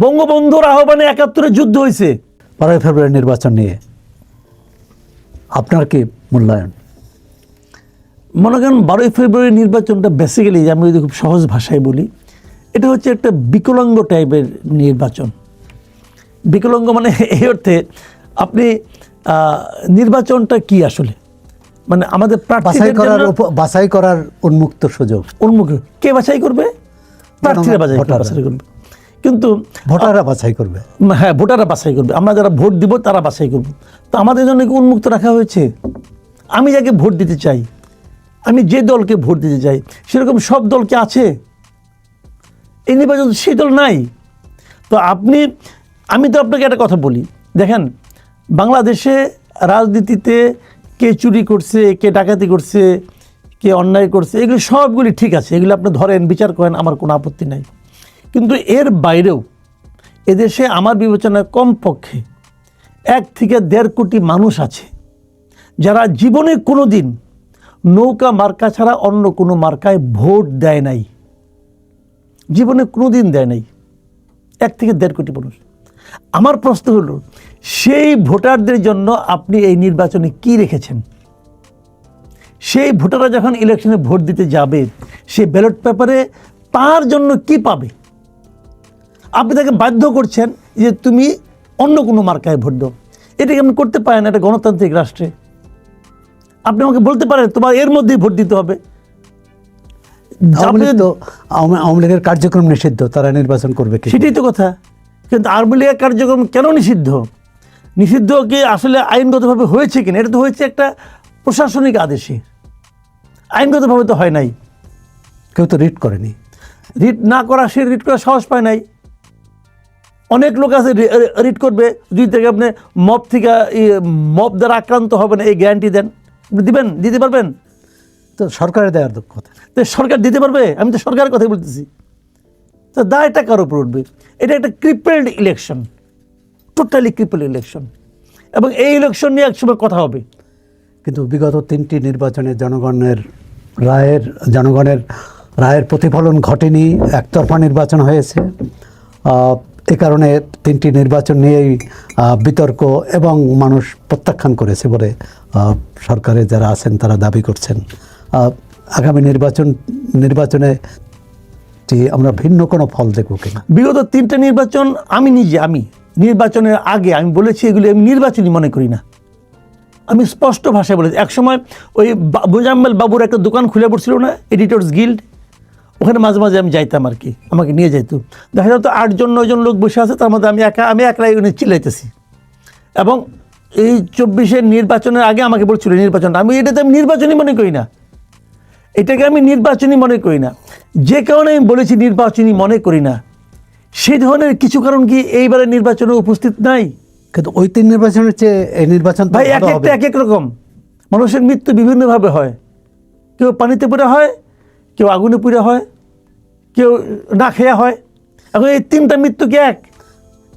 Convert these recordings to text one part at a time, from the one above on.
বঙ্গবন্ধুর আহ্বানে ৭১ যুদ্ধ হয়েছে। 12 ফেব্রুয়ারি নির্বাচন নিয়ে আপনার কি মূল্যায়ন? মনে করেন 12 ফেব্রুয়ারি নির্বাচনটা বেসিক্যালি, আমি যদি খুব সহজ ভাষায় বলি, এটা হচ্ছে একটা বিকলাঙ্গ টাইপের নির্বাচন। বিকলাঙ্গ মানে এই অর্থে, আপনি নির্বাচনটা কি আসলে, মানে আমাদের বাছাই করার উন্মুক্ত সুযোগ। কে বাছাই করবে? প্রার্থীরা বাছাই করবে, কিন্তু ভোটাররা বাছাই করবে। হ্যাঁ, ভোটাররা বাছাই করবে, আমরা যারা ভোট দিব তারা বাছাই করবে। তো আমাদের জন্য কি উন্মুক্ত রাখা হয়েছে? আমি যাকে ভোট দিতে চাই, আমি যে দলকে ভোট দিতে চাই, সেরকম সব দলকে আছে এই নির্বাচন? সেই দল নাই। তো আমি তো আপনাকে একটা কথা বলি, দেখেন বাংলাদেশে রাজনীতিতে কে চুরি করছে, কে ডাকাতি করছে, কে অন্যায় করছে, এগুলো সবগুলি ঠিক আছে, এগুলো আপনি ধরেন বিচার করেন, আমার কোনো আপত্তি নাই। কিন্তু এর বাইরেও এদেশে আমার বিবেচনায় কমপক্ষে 1 থেকে 1.5 কোটি মানুষ আছে যারা জীবনে কোনো দিন নৌকা মার্কা ছাড়া অন্য কোনো মার্কায় ভোট দেয় নাই, জীবনে কোনো দিন দেয় নাই। 1 থেকে 1.5 কোটি মানুষ। আমার প্রশ্ন হলো, সেই ভোটারদের জন্য আপনি এই নির্বাচনে কি রেখেছেন? সেই ভোটাররা যখন ইলেকশনে ভোট দিতে যাবে, সেই ব্যালট পেপারে তার জন্য কি পাবে? আপনি তাকে বাধ্য করছেন যে তুমি অন্য কোনো মার্কায় ভোট দাও। এটাকে আপনি করতে পারেন একটা গণতান্ত্রিক রাষ্ট্রে। আপনি আমাকে বলতে পারেন তোমার এর মধ্যেই ভোট দিতে হবে। আওয়ামী লীগের কার্যক্রম নিষিদ্ধ, তারা নির্বাচন করবে কি? সেটাই তো কথা। কিন্তু আওয়ামী লীগের কার্যক্রম কেন নিষিদ্ধ? নিষিদ্ধ কি আসলে আইনগতভাবে হয়েছে কিনা? এটা তো হয়েছে একটা প্রশাসনিক আদেশে, আইনগতভাবে তো হয় নাই। কেউ তো রিট করেনি। রিট না করা, সে রিট করার সাহস পায় নাই। অনেক লোক আছে রিট করবে, যদি থেকে আপনি মব দ্বারা আক্রান্ত হবে না এই গ্যারান্টি দেন, দিতে পারবেন? তো সরকারের দেওয়ার দক্ষতা, তো সরকার দিতে পারবে? আমি তো সরকারের কথাই বলতেছি। তো দায়টা কার উপর উঠবে? এটা একটা ক্রিপেলড ইলেকশন, টোটালি ক্রিপেলড ইলেকশন, এবং এই ইলেকশন নিয়ে একসময় কথা হবে। কিন্তু বিগত 3টি নির্বাচনে জনগণের রায়ের প্রতিফলন ঘটেনি, একতরফা নির্বাচন হয়েছে। এ কারণে 3টি নির্বাচন নিয়েই বিতর্ক এবং মানুষ প্রত্যাখ্যান করেছে বলে সরকারে যারা আছেন তারা দাবি করছেন। আগামী নির্বাচনে আমরা ভিন্ন কোনো ফল দেখব কিনা? বিগত 3টা নির্বাচন আমি নির্বাচনের আগে আমি বলেছি, এগুলি আমি নির্বাচনই মনে করি না। আমি স্পষ্ট ভাষায় বলেছি। একসময় ওই মোজাম্মেল বাবুর একটা দোকান খুলে পড়ছিল না, এডিটর্স গিল্ড, ওখানে মাঝে মাঝে আমি যাইতাম আর কি, আমাকে নিয়ে যাইতো। দেখা যেত 8 জন 9 জন লোক বসে আছে, তার মধ্যে আমি একলাই চিল্লাইতেছি। এবং এই 24-এর নির্বাচনের আগে আমাকে বলছিল নির্বাচনটা, আমি এটাতে আমি নির্বাচনই মনে করি না, এটাকে আমি নির্বাচনই মনে করি না। যে কারণে আমি বলেছি নির্বাচনই মনে করি না, সেই ধরনের কিছু কারণ কি এইবারের নির্বাচনে উপস্থিত নাই? কিন্তু ওই 3 নির্বাচনের চেয়ে এই নির্বাচন ভাই এক এক রকম। মানুষের মৃত্যু বিভিন্নভাবে হয়, কেউ পানিতে পড়ে হয়, কেউ আগুনে পুড়ে হয়, কেউ না খেয়া হয়। এখন এই 3টা মৃত্যু কি এক?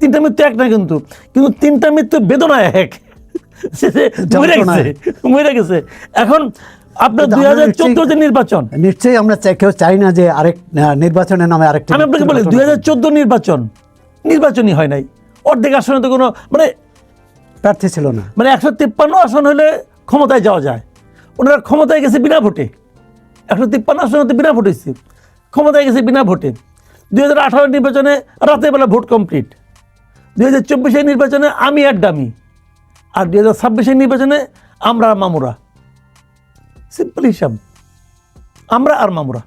3টা মৃত্যু এক না, কিন্তু 3টা মৃত্যু বেদনা এক, মরে গেছে। এখন আপনার 2014 যে নির্বাচন, নিশ্চয়ই আমরা কেউ চাই না যে আরেক নির্বাচনের নামে আরেকটা। আমি আপনাকে বলি 2014 নির্বাচনই হয় নাই। অর্ধেক আসনে তো কোনো প্রার্থী ছিল না। 153 আসন হলে ক্ষমতায় যাওয়া যায়, ওনারা ক্ষমতায় গেছে বিনা ভোটে। 153 আসনে বিনা ভোট হয়েছে, ক্ষমতায় গেছে বিনা ভোটে। 2018 নির্বাচনে রাতের বেলা ভোট কমপ্লিট। 2024-এর নির্বাচনে আমি আর ডামি, আর 2026-এর নির্বাচনে আমরা আর মামুরা। সিম্পল হিসাব, আমরা আর মামুরা।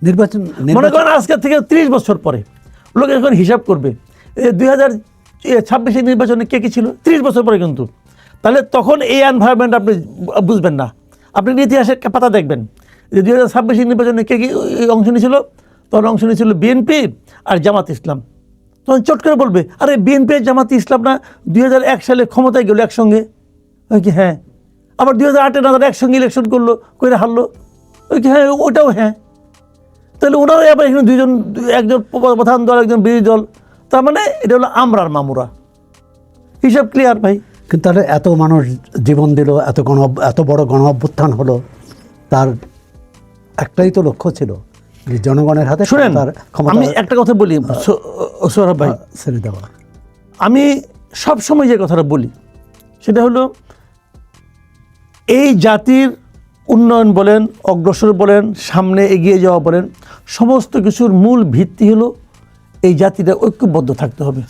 নির্বাচন মনে করেন আজকের থেকে 30 বছর পরে লোক এখন হিসাব করবে 2026-এর নির্বাচনে কে কি ছিল 30 বছর পরে, কিন্তু তাহলে তখন এই এনভায়রনমেন্ট আপনি বুঝবেন না। আপনি ইতিহাসের পাতা দেখবেন যে 2026-এর নির্বাচনে কে কি অংশ নিয়েছিল। তখন অংশ নিয়েছিল বিএনপি আর জামাত ইসলাম। তখন চট করে বলবে, আরে বিএনপি আর জামাত ইসলাম না 2001 সালে ক্ষমতায় গেল একসঙ্গে? কি হ্যাঁ। আবার 2008-এ না একসঙ্গে ইলেকশন করলো, করে হারলো? কি হ্যাঁ, ওটাও হ্যাঁ। তাহলে ওনারাই আবার এখানে একজন প্রধান দল, একজন বিরোধী দল। তার মানে এটা হলো আমরা আর মামুরা। হিসাব ক্লিয়ার ভাই। কিন্তু তাহলে এত মানুষ জীবন দিল, এত বড় গণ অভ্যুত্থান হলো, তার একটাই তো লক্ষ্য ছিল যে জনগণের হাতে শুনেন, তার ক্ষমতা আমি একটা কথা বলি সোহরাব ভাই, ছেড়ে দেওয়া। আমি সব সময় যে কথাটা বলি সেটা হলো এই জাতির উন্নয়ন বলেন, অগ্রসর বলেন, সামনে এগিয়ে যাওয়া বলেন, সমস্ত কিছুর মূল ভিত্তি হলো এই জাতিটা ঐক্যবদ্ধ থাকতে হবে।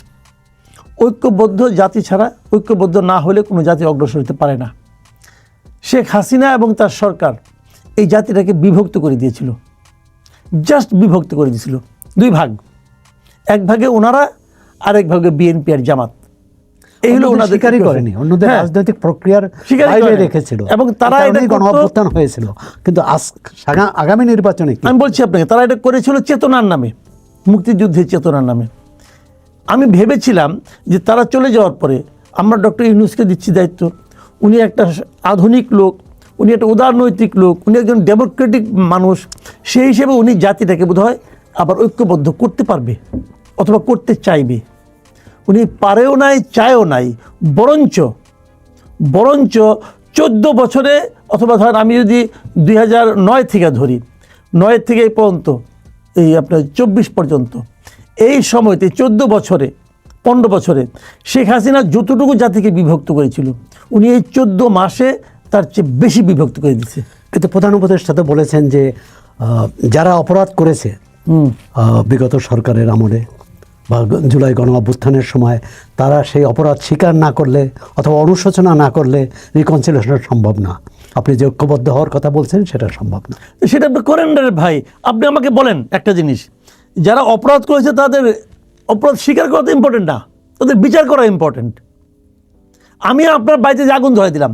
ঐক্যবদ্ধ জাতি ছাড়া, ঐক্যবদ্ধ না হলে কোনো জাতি অগ্রসর হতে পারে না। শেখ হাসিনা এবং তার সরকার এই জাতিটাকে বিভক্ত করে দিয়েছিল, জাস্ট বিভক্ত করে দিয়েছিল দুই ভাগ, এক ভাগে ওনারা আর এক ভাগে বিএনপি আর জামাত। এই হলো ওনাদের স্বীকারই করেনি, অন্যদের হ্যাঁ, রাজনৈতিক প্রক্রিয়ার স্বীকারই বাইরে করেনি। রেখেছিল এবং তারা এই এটা কারণেই করতো- গণঅভ্যুত্থান হয়েছিল। কিন্তু আগামী নির্বাচনে কি? আমি বলছি আপনাকে, তারা এটা করেছিল চেতনার নামে, মুক্তিযুদ্ধের চেতনার নামে। আমি ভেবেছিলাম যে তারা চলে যাওয়ার পরে আমরা ডক্টর ইউনূসকে দিচ্ছি দায়িত্ব, উনি একটা আধুনিক লোক, উনি একটা উদারনৈতিক লোক, উনি একজন ডেমোক্রেটিক মানুষ, সেই হিসেবে উনি জাতিটাকে বোধহয় আবার ঐক্যবদ্ধ করতে পারবে অথবা করতে চাইবে। উনি পারেও নাই, চায়ও নাই, বরঞ্চ 14 বছরে, অথবা ধরেন আমি যদি 2009 থেকে ধরি, 9 থেকে এই পর্যন্ত, এই আপনার 24 পর্যন্ত, এই সময়তে 14 বছরে, 15 বছরে শেখ হাসিনা যতটুকু জাতিকে বিভক্ত করেছিল, উনি এই 14 মাসে তার চেয়ে বেশি বিভক্ত করে দিচ্ছে। কিন্তু প্রধান উপদেষ্টা তো বলেছেন যে যারা অপরাধ করেছে বিগত সরকারের আমলে বা জুলাই গণঅভ্যুত্থানের সময়, তারা সেই অপরাধ স্বীকার না করলে অথবা অনুশোচনা না করলে রিকনসিলিয়েশন সম্ভব না। আপনি যে ঐক্যবদ্ধ হওয়ার কথা বলছেন সেটা সম্ভব না। সেটা আপনি করেন রে ভাই। আপনি আমাকে বলেন একটা জিনিস, যারা অপরাধ করেছে তাদের অপরাধ স্বীকার করা তো ইম্পর্টেন্ট না, তাদের বিচার করা ইম্পর্টেন্ট। আমি আপনার বাড়িতে যে আগুন ধরাই দিলাম,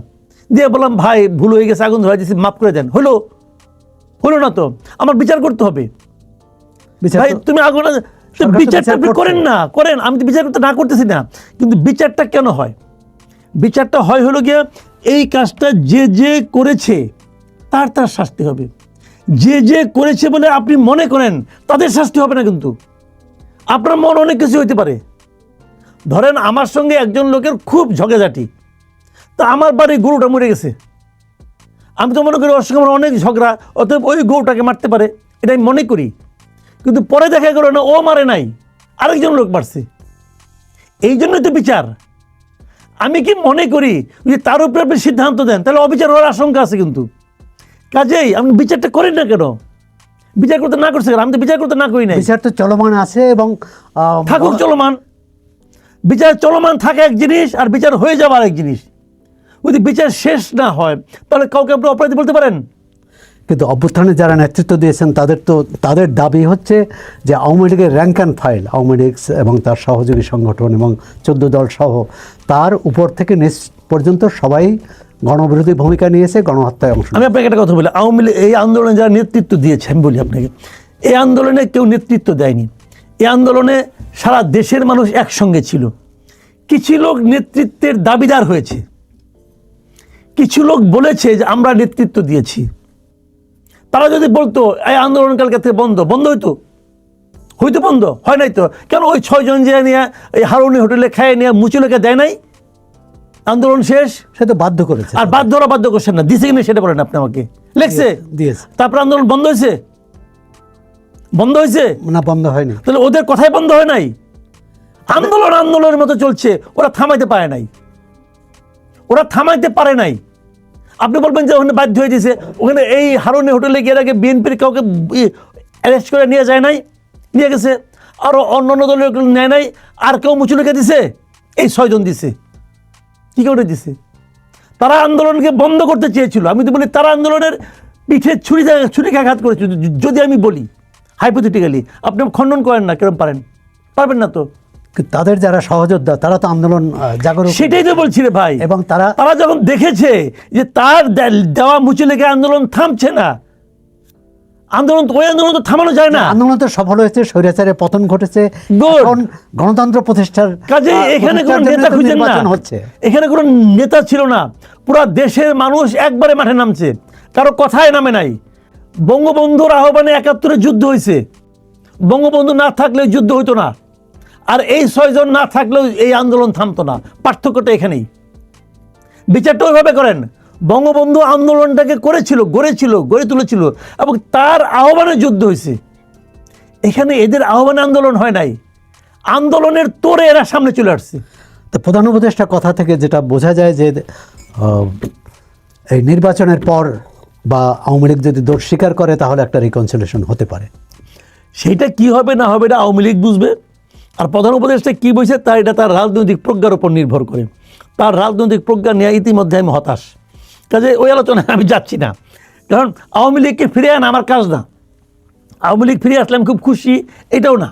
দিয়ে বললাম ভাই ভুল হয়ে গেছে, আগুন ধরাই দিয়েছি, মাফ করে দেন, হলো না তো, আমার বিচার করতে হবে। বিচার ভাই তো- তুমি আগুন, সরকার তো বিচারটা বিচার আপনি করছে। করেন না, করেন, আমি তো বিচার করতে না করতেছি না, কিন্তু বিচারটা কেন হয়? বিচারটা হয় হলো গিয়ে এই কাজটা যে করেছে তার শাস্তি হবে। যে করেছে বলে আপনি মনে করেন তাদের শাস্তি হবে না, কিন্তু আপনার মন অনেক কিছু হইতে পারে। ধরেন আমার সঙ্গে একজন লোকের খুব ঝগড়াঝাটি, তা আমার বাড়ি গরুটা মরে গেছে, আমি তো মনে করি ওর সঙ্গে আমার অনেক ঝগড়া, অতএব ওই গরুটাকে মারতে পারে, এটা আমি মনে করি। কিন্তু পরে দেখা গেল না, ও মারে নাই, আরেকজন লোক মারছে। এই জন্যই তো বিচার। আমি কি মনে করি যে তার উপরে আপনি সিদ্ধান্ত দেন, তাহলে অবিচার হওয়ার আশঙ্কা আছে। কিন্তু কাজেই আপনি বিচারটা করেন না কেন? বিচার করতে না করছে কেন? আমি তো বিচার করতে না করি নাই। বিচার তো চলমান আছে এবং থাকুক চলমান, বিচার চলমান থাকে এক জিনিস, আর বিচার হয়ে যাওয়া আরেক জিনিস। যদি বিচার শেষ না হয় তাহলে কাউকে আপনি অপরাধী বলতে পারেন? কিন্তু অভ্যুত্থানে যারা নেতৃত্ব দিয়েছেন তাদের দাবি হচ্ছে যে আওয়ামী লীগের rank and file, Awami League এবং তার সহযোগী সংগঠন এবং 14 দল সহ তার উপর থেকে নিচ পর্যন্ত সবাই গণবিরোধী ভূমিকা নিয়েছে, গণহত্যায় অংশ আমি আপনাকে একটা কথা বলি, আওয়ামী লীগ এই আন্দোলনে যারা নেতৃত্ব দিয়েছে, আমি বলি আপনাকে, এই আন্দোলনে কেউ নেতৃত্ব দেয়নি। এই আন্দোলনে সারা দেশের মানুষ একসঙ্গে ছিল। কিছু লোক নেতৃত্বের দাবিদার হয়েছে, কিছু লোক বলেছে যে আমরা নেতৃত্ব দিয়েছি। তারা যদি বলতো এই আন্দোলন কালকে থেকে বন্ধ হয়তো বন্ধ হয় নাই তো, কেন ওই 6 জন যে নিয়ে এই হারুনি হোটেলে খাইয়ে নিয়ে মুচুলেকে দেয় নাই? আন্দোলন শেষ, সে তো বাধ্য করেছে। আর বাধ্য করছেন না, দিছে কিনা সেটা বলেন আপনি আমাকে। লেখছে, দিয়েছে তারপর আন্দোলন বন্ধ হয়েছে না, বন্ধ হয়নি। তাহলে ওদের কথাই বন্ধ হয় নাই? আন্দোলনের মতো চলছে, ওরা থামাইতে পারে নাই। আপনি বলবেন যে ওখানে বাধ্য হয়ে দিয়েছে, ওখানে এই হারুনি হোটেলে গিয়ে আগে বিএনপির কাউকে অ্যারেস্ট করে নিয়ে যায় নাই, নিয়ে গেছে, আরো অন্যান্য দলের নেয় নাই, আর কেউ মুচুলিকে দিছে? এই 6 জন দিছে। কি করে দিছে? তারা আন্দোলনকে বন্ধ করতে চেয়েছিল। আমি তো বলি তারা আন্দোলনের পিঠে ছুরিকাঘাত করেছিল। যদি আমি বলি হাইপোথেটিক্যালি, আপনি খণ্ডন করেন না, কেরম পারবেন না তো। কিন্তু তাদের যারা সহযোদ্ধা তারা তো আন্দোলন জাগরণ, সেটাই তো বলছি রে ভাই। এবং তারা যখন দেখেছে যে তার দেওয়া মুচুলেকে আন্দোলন থামছে না, ওই আন্দোলন তো থামানো যায় না। আন্দোলন তো সফল হয়েছে, স্বৈরাচারের পতন ঘটেছে, Good. এখন গণতন্ত্র প্রতিষ্ঠার কাজে এখানে কোনো প্রতিষ্ঠার জন্য নেতা তো খুঁজেন না, নির্বাচন হচ্ছে। এখানে কোনো নেতা ছিল না, পুরা দেশের মানুষ একবারে মাঠে নামছে, কারো কথায় নামে নাই। বঙ্গবন্ধুর আহ্বানে 71-এ যুদ্ধ হয়েছে, বঙ্গবন্ধু না থাকলে যুদ্ধ হইতো না, আর এই 6 জন না থাকলেও এই আন্দোলন থামতো না। পার্থক্যটা এখানেই। বিচারটা ওইভাবে করেন। বঙ্গবন্ধু আন্দোলনটাকে গড়ে তুলেছিল এবং তার আহ্বানে যুদ্ধ হয়েছে। এখানে এদের আহ্বানে আন্দোলন হয় নাই, আন্দোলনের তোড়ে এরা সামনে চলে আসছে। তো প্রধান উপদেষ্টার কথা থেকে যেটা বোঝা যায় যে এই নির্বাচনের পর বা আওয়ামী লীগ যদি দোষ স্বীকার করে তাহলে একটা রিকনসিলিয়েশন হতে পারে। সেইটা কি হবে না হবে এটা আওয়ামী লীগ বুঝবে। আর প্রধান উপদেষ্টা কী বলছে এটা তার রাজনৈতিক প্রজ্ঞার উপর নির্ভর করে। তার রাজনৈতিক প্রজ্ঞা নিয়ে ইতিমধ্যে আমি হতাশ, কাজে ওই আলোচনায় আমি যাচ্ছি না। কারণ আওয়ামী লীগকে ফিরে আনা আমার কাজ না। আওয়ামী লীগ ফিরে আসলে আমি খুব খুশি এটাও না।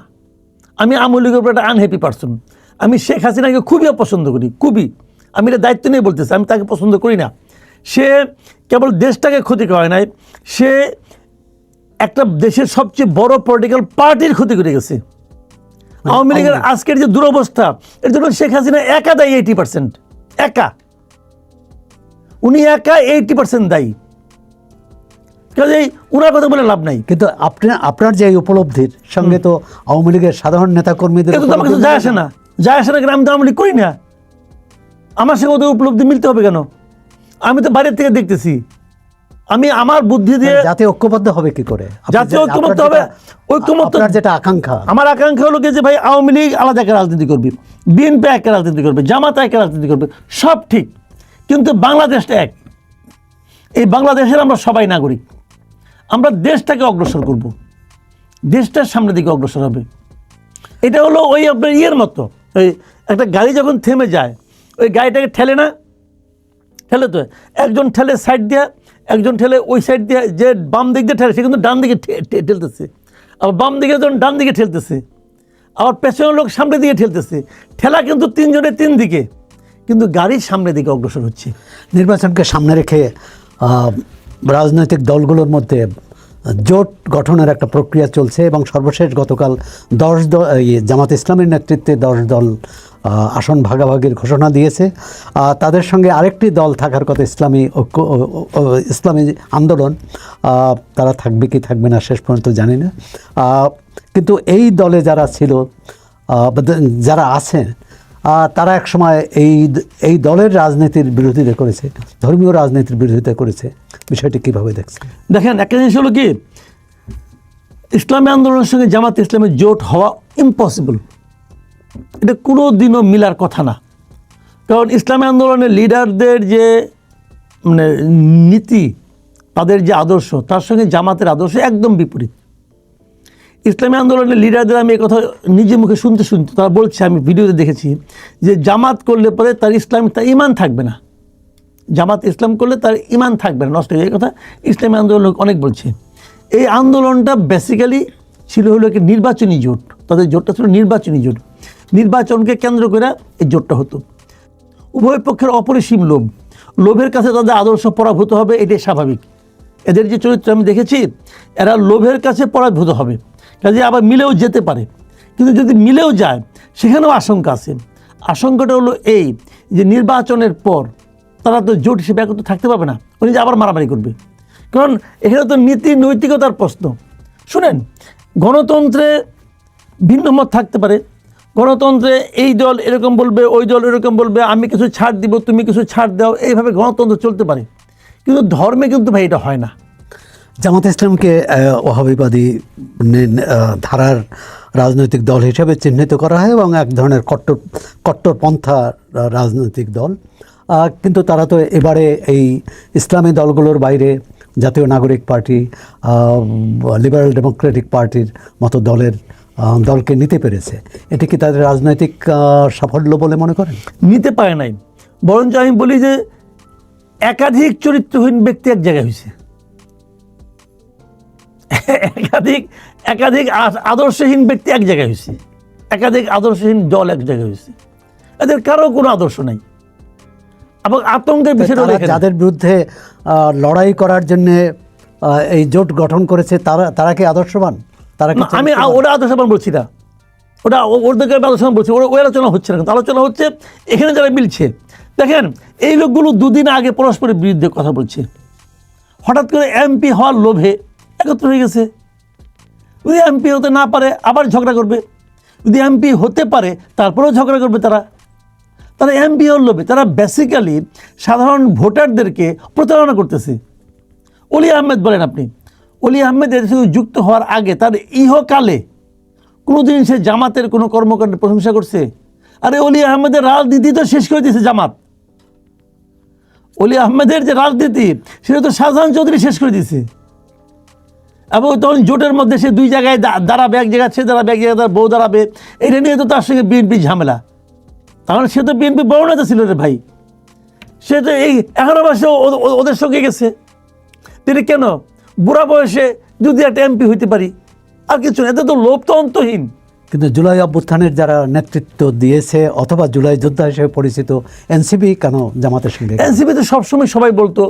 আমি আওয়ামী লীগের উপর একটা আনহ্যাপি পারসন। আমি শেখ হাসিনাকে খুবই অপছন্দ করি, খুবই। আমি এটা দায়িত্ব নিয়ে বলতেছি, আমি তাকে পছন্দ করি না। সে কেবল দেশটাকে ক্ষতি করে নাই, সে একটা দেশের সবচেয়ে বড় পলিটিক্যাল পার্টির ক্ষতি করে গেছে। আওয়ামী লীগের আজকের যে দুরবস্থা এর জন্য শেখ হাসিনা একা দায়ী, 80% একা, উনি একা 80% দায়ী। কাজেই ওনার কথা বলে লাভ নাই। কিন্তু আপনার যে এই উপলব্ধির সঙ্গে তো আওয়ামী লীগের সাধারণ নেতাকর্মীদের কিন্তু আমার কিছু যায় আসে না, যায় আসে না, কেন আমি তো আওয়ামী লীগ করি না। আমার সঙ্গে ওদের উপলব্ধি মিলতে হবে কেন? আমি তো বাইরের থেকে দেখতেছি। আমি আমার বুদ্ধি দিয়ে জাতীয় ঐক্যবদ্ধ হবে কি করে? জাতীয় ঐক্যমত্য হবে, ঐক্যমত্য যেটা আকাঙ্ক্ষা, আমার আকাঙ্ক্ষা হলো যে ভাই আওয়ামী লীগ আলাদা একটা রাজনীতি করবে, বিএনপি একটা রাজনীতি করবে, জামাত একটা রাজনীতি করবে, সব ঠিক, কিন্তু বাংলাদেশটা এক। এই বাংলাদেশের আমরা সবাই নাগরিক, আমরা দেশটাকে অগ্রসর করব, দেশটার সামনের দিকে অগ্রসর হবে। এটা হলো ওই আপনার ইয়ের মতো, ওই একটা গাড়ি যখন থেমে যায় ওই গাড়িটাকে ঠেলে না, ঠেলে তো একজন ঠেলে সাইড দিয়ে, একজন ঠেলে ওই সাইড দিয়ে, যে বাম দিক দিয়ে ঠেলে সে কিন্তু ডান দিকে ঠেলতেছে, আবার বাম দিকে যখন ডান দিকে ঠেলতেছে, আবার পেছনের লোক সামনের দিকে ঠেলতেছে। ঠেলা কিন্তু তিনজনের তিন দিকে, কিন্তু গাড়ির সামনের দিকে অগ্রসর হচ্ছে। নির্বাচনকে সামনে রেখে রাজনৈতিক দলগুলোর মধ্যে জোট গঠনের একটা প্রক্রিয়া চলছে এবং সর্বশেষ গতকাল 10 দল, জামাত ইসলামের নেতৃত্বে 10 দল আসন ভাগাভাগির ঘোষণা দিয়েছে। তাদের সঙ্গে আরেকটি দল থাকার কথা, ইসলামী ঐক্য, ইসলামী আন্দোলন। তারা থাকবে কি থাকবে না শেষ পর্যন্ত জানি না। কিন্তু এই দলে যারা ছিল, যারা আছে, তারা একসময় এই দলের রাজনীতির বিরোধিতা করেছে, ধর্মীয় রাজনীতির বিরোধিতা করেছে। বিষয়টি কীভাবে দেখছেন? দেখেন, একটা জিনিস হলো কি, ইসলামী আন্দোলনের সঙ্গে জামাত ইসলামের জোট হওয়া ইম্পসিবল। এটা কোনো দিনও মিলার কথা না। কারণ ইসলামী আন্দোলনের লিডারদের যে মানে নীতি, তাদের যে আদর্শ, তার সঙ্গে জামাতের আদর্শ একদম বিপরীত। ইসলামী আন্দোলনের লিডারদের আমি এই কথা নিজে মুখে শুনতে তারা বলছে, আমি ভিডিওতে দেখেছি, যে জামাত করলে পরে তার ইমান থাকবে না, জামাত ইসলাম করলে তার ইমান থাকবে না, নষ্ট হয়ে যায়। এই কথা ইসলামী আন্দোলন অনেক বলছে। এই আন্দোলনটা বেসিক্যালি ছিল হলো একটি নির্বাচনী জোট। তাদের জোটটা ছিল নির্বাচনী জোট, নির্বাচনকে কেন্দ্র করে এই জোটটা হতো। উভয় পক্ষের অপরিসীম লোভের কাছে তাদের আদর্শ পরাভূত হবে, এটাই স্বাভাবিক। এদের যে চরিত্র আমি দেখেছি, এরা লোভের কাছে পরাভূত হবে, কাজে আবার মিলেও যেতে পারে। কিন্তু যদি মিলেও যায় সেখানেও আশঙ্কা আছে। আশঙ্কাটা হলো এই যে নির্বাচনের পর তারা তো জোট হিসেবে একত্র থাকতে পারবে না, উনি যে আবার মারামারি করবে। কারণ এখানে তো নীতি নৈতিকতার প্রশ্ন। শুনেন, গণতন্ত্রে ভিন্ন মত থাকতে পারে, গণতন্ত্রে এই দল এরকম বলবে, ওই দল এরকম বলবে, আমি কিছু ছাড় দিব, তুমি কিছু ছাড় দাও, এইভাবে গণতন্ত্র চলতে পারে। কিন্তু ধর্মে কিন্তু ভাই এটা হয় না। জামাত ইসলামকে ওয়াহাবিবাদী ধারার রাজনৈতিক দল হিসেবে চিহ্নিত করা হয় এবং এক ধরনের কট্টরপন্থা রাজনৈতিক দল। কিন্তু তারা তো এবারে এই ইসলামী দলগুলোর বাইরে জাতীয় নাগরিক পার্টি, লিবারেল ডেমোক্রেটিক পার্টির মতো দলকে নিতে পেরেছে। এটি কি তাদের রাজনৈতিক সাফল্য বলে মনে করেন? নিতে পারে নাই, বরঞ্চ আমি বলি যে একাধিক চরিত্রহীন ব্যক্তি এক জায়গায় হয়েছে, একাধিক আদর্শহীন ব্যক্তি এক জায়গায় হয়েছে, একাধিক আদর্শহীন দল এক জায়গায় হয়েছে। এদের কারো কোনো আদর্শ নাই এবং আতঙ্কের বিষয়টা যাদের বিরুদ্ধে লড়াই করার জন্য এই জোট গঠন করেছে তারা কি আদর্শবান? আমি ওরা আদর্শবান বলছি না, ওটা ওদেরকে আলোচনা বলছি, ওই আলোচনা হচ্ছে না, কিন্তু আলোচনা হচ্ছে এখানে যারা মিলছে। দেখেন, এই লোকগুলো দুদিন আগে পরস্পরের বিরুদ্ধে কথা বলছে, হঠাৎ করে এমপি হওয়ার লোভে একত্র হয়ে গেছে। যদি এমপি হতে না পারে আবার ঝগড়া করবে, যদি এমপি হতে পারে তারপরেও ঝগড়া করবে। তারা এমপি হওয়ার লোভে, তারা বেসিক্যালি সাধারণ ভোটারদেরকে প্রতারণা করতেছে। অলি আহমেদ বলেন আপনি, অলি আহমেদ এর সঙ্গে যুক্ত হওয়ার আগে তার ইহকালে কোনোদিন সে জামাতের কোনো কর্মকাণ্ডের প্রশংসা করছে? আরে অলি আহমেদের রাজনীতি তো শেষ করে দিয়েছে জামাত। অলি আহমেদের যে রাজনীতি সেটা তো শাহজাহান চৌধুরী শেষ করে দিয়েছে। এবং তখন জোটের মধ্যে সে দুই জায়গায় দাঁড়াবে, এক জায়গায় সে দাঁড়াবে, এক জায়গায় তার বউ দাঁড়াবে, এটা নিয়ে তো তার সঙ্গে বিএনপি ঝামেলা। তাহলে সে তো বিএনপি বড় নেতা ছিল রে ভাই, সে তো এই 11 মাসে ওদের সঙ্গে গেছে। তিনি কেন বুড়া বয়সে যদি একটা এমপি হইতে পারি, আর কিছু না, এতে তো লোভ তো অন্তহীন। কিন্তু জুলাই অভ্যুত্থানের যারা নেতৃত্ব দিয়েছে অথবা জুলাই যোদ্ধা হিসেবে পরিচিত এনসিপি কেন জামাতের সঙ্গে? এনসিপি তো সবসময় সবাই বলতো,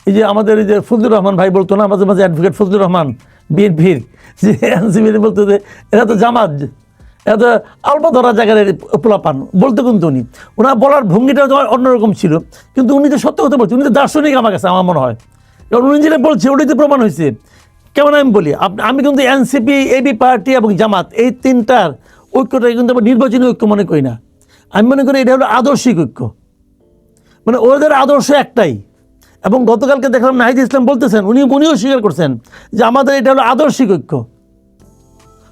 এই যে আমাদের এই যে ফজলুর রহমান ভাই বলতো না মাঝে মাঝে, অ্যাডভোকেট ফজলুর রহমান বিএনপির, যে এনসিপি বলতো যে এরা তো জামাত, এরা তো আলবা ধরা জায়গার পোলাপান বলতো। কিন্তু ওনার বলার ভঙ্গিটা অন্যরকম ছিল, কিন্তু উনি তো সত্য কথা বলছেন, উনি তো দার্শনিক আমার কাছে আমার মনে হয়। কারণ উনি যেটা বলছে ওটাই তো প্রমাণ হয়েছে। কেমন আমি বলি, আমি কিন্তু এনসিপি, এবি পার্টি এবং জামাত এই তিনটার ঐক্যটাকে কিন্তু আমরা নির্বাচনী ঐক্য মনে করি না। আমি মনে করি এটা হলো আদর্শিক ঐক্য, মানে ওদের আদর্শ একটাই। এবং গতকালকে দেখলাম নাহিদ ইসলাম বলতেছেন, উনিও স্বীকার করছেন যে আমাদের এটা হলো আদর্শিক ঐক্য।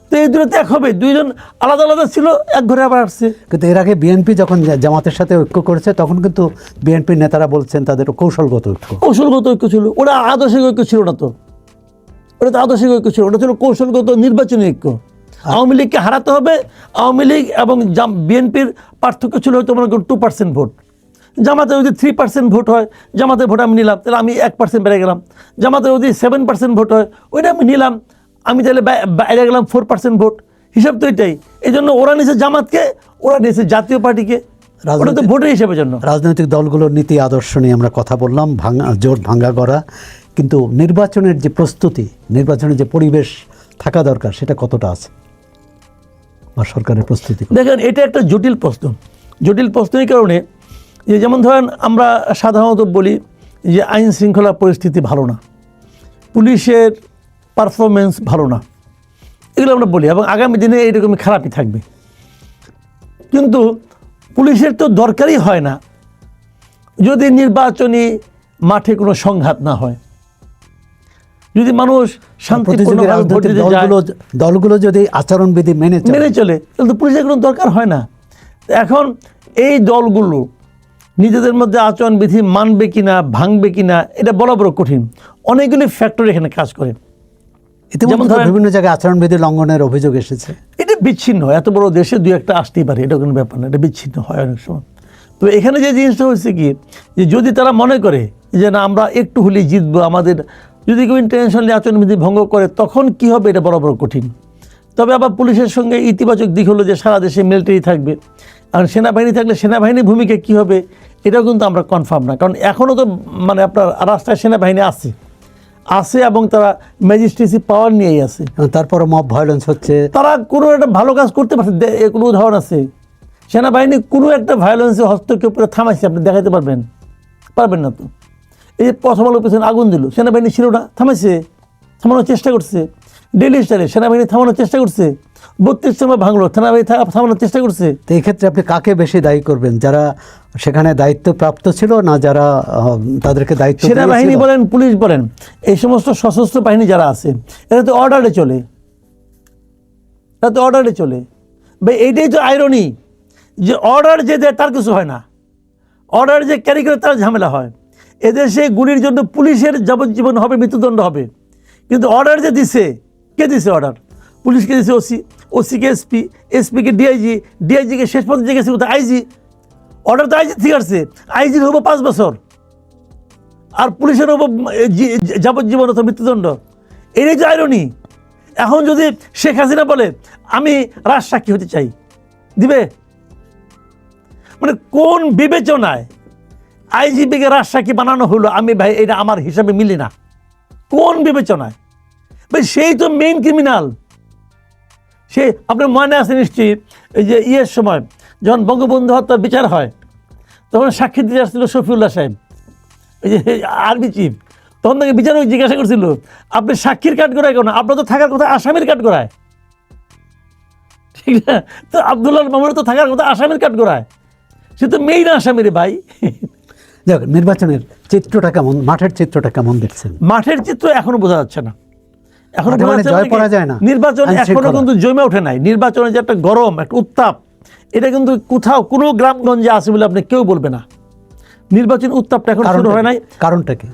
তো এই দুটো ত্যাগ হবে, দুইজন আলাদা আলাদা ছিল, এক ঘরে আবার আসছে। কিন্তু এর আগে বিএনপি যখন জামাতের সাথে ঐক্য করেছে তখন কিন্তু বিএনপির নেতারা বলছেন তাদের কৌশলগত ঐক্য। কৌশলগত ঐক্য ছিল, ওটা আদর্শিক ঐক্য ছিল না তো। ওটা তো আদর্শিক ঐক্য ছিল, ওটা ছিল কৌশলগত নির্বাচনী ঐক্য। আওয়ামী লীগকে হারাতে হবে। আওয়ামী লীগ এবং বিএনপির পার্থক্য ছিল হয়তো মনে করুন 2% ভোট। জামাতে যদি 3% ভোট হয়, জামাতের ভোট আমি নিলাম, তাহলে আমি 1% বেড়ে গেলাম। জামাতে যদি 7% ভোট হয়, ওইটা আমি নিলাম, আমি তাহলে বাইরে গেলাম 4% ভোট। হিসাব তো এটাই। এই জন্য ওরা নিয়েছে জামাতকে, ওরা নিয়েছে জাতীয় পার্টিকে, ওটা তো ভোটের হিসাবের জন্য। রাজনৈতিক দলগুলোর নীতি আদর্শ নিয়ে আমরা কথা বললাম, জোট ভাঙ্গা গড়া, কিন্তু নির্বাচনের যে প্রস্তুতি, নির্বাচনের যে পরিবেশ থাকা দরকার সেটা কতটা আছে বা সরকারের প্রস্তুতি? দেখেন, এটা একটা জটিল প্রশ্ন। জটিল প্রশ্ন এই কারণে যে, যেমন ধরেন আমরা সাধারণত বলি যে আইন শৃঙ্খলা পরিস্থিতি ভালো না, পুলিশের পারফরমেন্স ভালো না, এগুলো আমরা বলি, এবং আগামী দিনে এইরকমই খারাপই থাকবে। কিন্তু পুলিশের তো দরকারই হয় না যদি নির্বাচনী মাঠে কোনো সংঘাত না হয়, যদি মানুষ শান্তিপূর্ণভাবে ভোট দিতে যায়, দলগুলো যদি আচরণবিধি মেনে চলে, তাহলে তো পুলিশের কোনো দরকার হয় না। এখন এই দলগুলো নিজেদের মধ্যে আচরণবিধি মানবে কিনা, ভাঙবে কিনা, এটা বলা বড় কঠিন। অনেকগুলি ফ্যাক্টর এখানে কাজ করে। যেমন বিভিন্ন জায়গায় আচরণবিধি লঙ্ঘনের অভিযোগ এসেছে। এটা বিচ্ছিন্ন, এত বড় দেশে দুই একটা আসতেই পারে, এটা কোনো ব্যাপার না, এটা বিচ্ছিন্ন হয় অনেক সময়। তো এখানে যে জিনিসটা হচ্ছে কি, যে যদি তারা মনে করে যে না আমরা একটু হলেই জিতবো, আমাদের যদি কেউ ইন্টারন্যাশনালি আচরণবিধি ভঙ্গ করে, তখন কি হবে এটা বড় বড় কঠিন। তবে আবার পুলিশের সঙ্গে ইতিবাচক দিক হলো যে সারা দেশে মিলিটারি থাকবে, আর সেনাবাহিনী থাকলে সেনাবাহিনীর ভূমিকা কী হবে এটাও কিন্তু আমরা কনফার্ম না। কারণ এখনও তো মানে আপনার রাস্তায় সেনাবাহিনী আছে, এবং তারা ম্যাজিস্ট্রেসি পাওয়ার নিয়েই আছে। তারপরে মব ভায়োলেন্স হচ্ছে, তারা কোনো একটা ভালো কাজ করতে পারছে, কোনো উদাহরণ আছে সেনাবাহিনী কোনো একটা ভায়োলেন্সে হস্তক্ষেপ করে থামাইছে, আপনি দেখাতে পারবেন না তো। এই যে প্রথম আলোর পেছনে আগুন দিল, সেনাবাহিনী ছিল না, থামাইছে, থামানোর চেষ্টা করছে। ডেলি স্টারে সেনাবাহিনী থামানোর চেষ্টা করছে, 32 নম্বর ভাঙলো, সেনাবাহিনী থামানোর চেষ্টা করছে। তো এই ক্ষেত্রে আপনি কাকে বেশি দায়ী করবেন, যারা সেখানে দায়িত্বপ্রাপ্ত ছিল না যারা তাদেরকে দায়িত্ব? সেনাবাহিনী বলেন, পুলিশ বলেন, এই সমস্ত সশস্ত্র বাহিনী যারা আছে এরা তো অর্ডারে চলে, ভাই এইটাই তো আইরনি, যে অর্ডার যে দেয় তার কিছু হয় না, অর্ডার যে ক্যারি করে তার ঝামেলা হয়। এদেশে গুলির জন্য পুলিশের যাবজ্জীবন হবে, মৃত্যুদণ্ড হবে, কিন্তু অর্ডার যে দিছে, কে দিছে অর্ডার? পুলিশকে দিছে ওসিকে এসপিকে ডিআইজিকে শেষ পর্যন্ত যে গেছে কোথায় আইজি। অর্ডার তো আইজি ঠিক আছে, আইজির হবো 5 বছর, আর পুলিশের হবো যাবজ্জীবন অথবা মৃত্যুদণ্ড। এটাই যে আইরনি। এখন যদি শেখ হাসিনা বলে আমি রাজসাক্ষী হতে চাই, দিবে? মানে কোন বিবেচনায় আইজিপিকে রাজসাক্ষী বানানো হলো? আমি ভাই এটা আমার হিসাবে মিলি না। কোন বিবেচনায়? ভাই সেই তো মেইন ক্রিমিনাল। সে আপনার মনে আছে নিশ্চয়ই, এই যে সময় যখন বঙ্গবন্ধু হত্যার বিচার হয়, তখন সাক্ষী দিতে আসছিল শফিউল্লাহ সাহেব, এই যে আর্মি চিফ, তখন তাকে বিচারক জিজ্ঞাসা করছিল আপনি সাক্ষীর কাঠ করায় কেন, আপনার তো থাকার কথা আসামির কাঠ করায়, ঠিক না? তো আব্দুল্লাহ মামুনের তো থাকার কথা আসামির কাঠ করায়, সে তো মেইন আসামির ভাই। যাক, নির্বাচনের চিত্রটা কেমন, মাঠের চিত্রটা কেমন দেখছেন? মাঠের চিত্র এখনো বোঝা যাচ্ছে না, এখনো মাঠে বোঝা মানে যাচ্ছে জয় নাকি? পড়া যায় না, নির্বাচন এখনো আইনশৃঙ্খলা। কিন্তু জমে ওঠে নাই। নির্বাচনে যে একটা গরম, একটা উত্তাপ, এটা কিন্তু কোথাও কোনো গ্রামগঞ্জে আছে বলে আপনি কেউ বলবে না। নির্বাচন উত্তাপটা এখন শুরু হয় নাই। কারণটা কি?